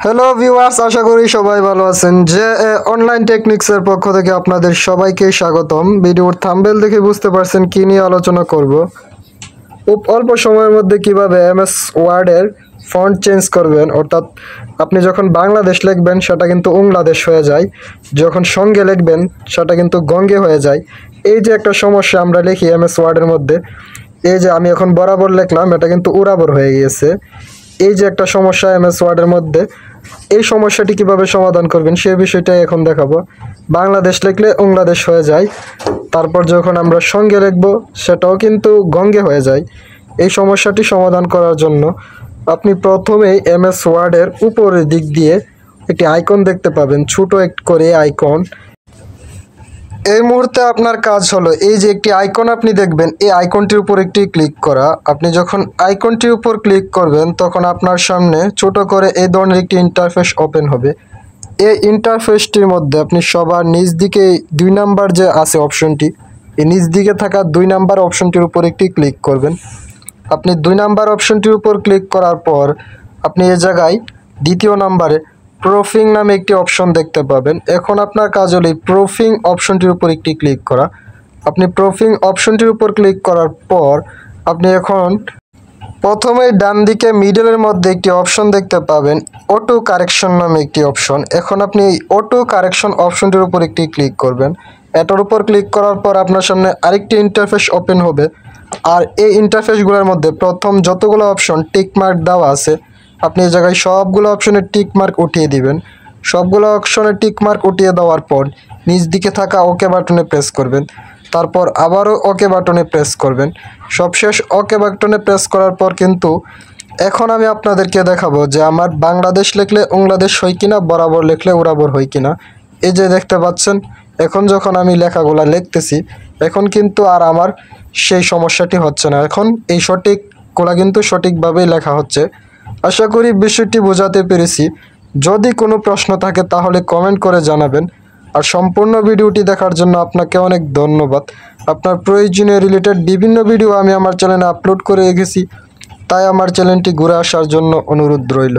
Hello viewers, আশা করি সবাই ভালো আছেন। যে অনলাইন টেকনিক্সের পক্ষ থেকে আপনাদের সবাইকে স্বাগতম। ভিডিওর থাম্বনেল দেখে বুঝতে পারছেন কি নিয়ে আলোচনা করব। খুব অল্প সময়ের মধ্যে কিভাবে এমএস ওয়ার্ডের ফন্ট চেঞ্জ করবেন, অর্থাৎ আপনি যখন বাংলাদেশ লিখবেন সেটা কিন্তু বাংলাদেশ হয়ে যায়, যখন সঙ্গে লিখবেন সেটা কিন্তু গঙ্গে হয়ে যায়। এই যে একটা সমস্যা আমরা লিখি এমএস ওয়ার্ডের মধ্যে, এই যে আমি এখন বরাবর লিখলাম এটা কিন্তু উরাবর হয়ে গিয়েছে। এই যে একটা সমস্যা এমএস ওয়ার্ডের মধ্যে, এই সমস্যাটি কিভাবে সমাধান করবেন সেই বিষয়টাই এখন দেখাবো। বাংলাদেশ লিখলে বাংলাদেশ হয়ে যায়, তারপর যখন আমরা সঙ্গে লিখবো সেটাও কিন্তু গঙ্গে হয়ে যায়। এই সমস্যাটি সমাধান করার জন্য আপনি প্রথমেই এমএস ওয়ার্ডের উপরের দিক দিয়ে একটি আইকন দেখতে পাবেন, ছোট এক করে আইকন। এই মুহূর্তে আপনার কাজ হলো এই যে একটি আইকন আপনি দেখবেন, এই আইকনটির উপর একটি ক্লিক করা। আপনি যখন আইকনটির উপর ক্লিক করবেন তখন আপনার সামনে ছোট করে এই ধরনের একটি ইন্টারফেস ওপেন হবে। এই ইন্টারফেসটির মধ্যে আপনি সবার নিচ দিকে 2 নাম্বার যে আছে অপশনটি, এই নিচ দিকে থাকা 2 নাম্বার অপশনটির উপর একটি ক্লিক করবেন। আপনি 2 নাম্বার অপশনটির উপর ক্লিক করার পর আপনি এই জায়গায় দ্বিতীয় নাম্বারে প্রুফিং নামে একটি অপশন দেখতে পাবেন। এখন আপনার কাজ হলো এই প্রুফিং অপশনটির উপর একটি ক্লিক করা। আপনি প্রুফিং অপশনটির উপর ক্লিক করার পর আপনি এখন প্রথমে ডান দিকে মিডলের মধ্যে একটি অপশন দেখতে পাবেন, অটো কারেকশন নামে একটি অপশন। এখন আপনি এই অটো কারেকশন অপশনটির উপর একটি ক্লিক করবেন। এটার উপর ক্লিক করার পর আপনার সামনে আরেকটি ইন্টারফেস ওপেন হবে। আর এই ইন্টারফেসগুলোর মধ্যে প্রথম যতগুলো অপশন টিক মার্ক দেওয়া আছে, আপনি এই জায়গায় সবগুলো অপশনে টিক মার্ক উঠিয়ে দিবেন। সবগুলো অপশনে টিক মার্ক উঠিয়ে দেওয়ার পর নিচ দিকে থাকা ওকে বাটনে প্রেস করবেন, তারপর আবারও ওকে বাটনে প্রেস করবেন। সবশেষ ওকে বাটনে প্রেস করার পর কিন্তু এখন আমি আপনাদেরকে দেখাবো যে আমার বাংলাদেশ লিখলে বাংলাদেশ হয় কিনা, বরাবর লিখলে উরাবর হয় কিনা। এই যে দেখতে পাচ্ছেন, এখন যখন আমি লেখাগুলা লিখতেছি এখন কিন্তু আর আমার সেই সমস্যাটি হচ্ছে না। এখন এই সঠিকগুলা কিন্তু সঠিকভাবেই লেখা হচ্ছে। আশা করি বিষয়টি বোঝাতে পেরেছি। যদি কোনো প্রশ্ন থাকে তাহলে কমেন্ট করে জানাবেন। আর সম্পূর্ণ ভিডিওটি দেখার জন্য আপনাকে অনেক ধন্যবাদ। আপনার প্রয়োজনীয় রিলেটেড বিভিন্ন ভিডিও আমি আমার চ্যানেলে আপলোড করে রেখেছি, তাই আমার চ্যানেলটি ঘুরে আসার জন্য অনুরোধ রইল।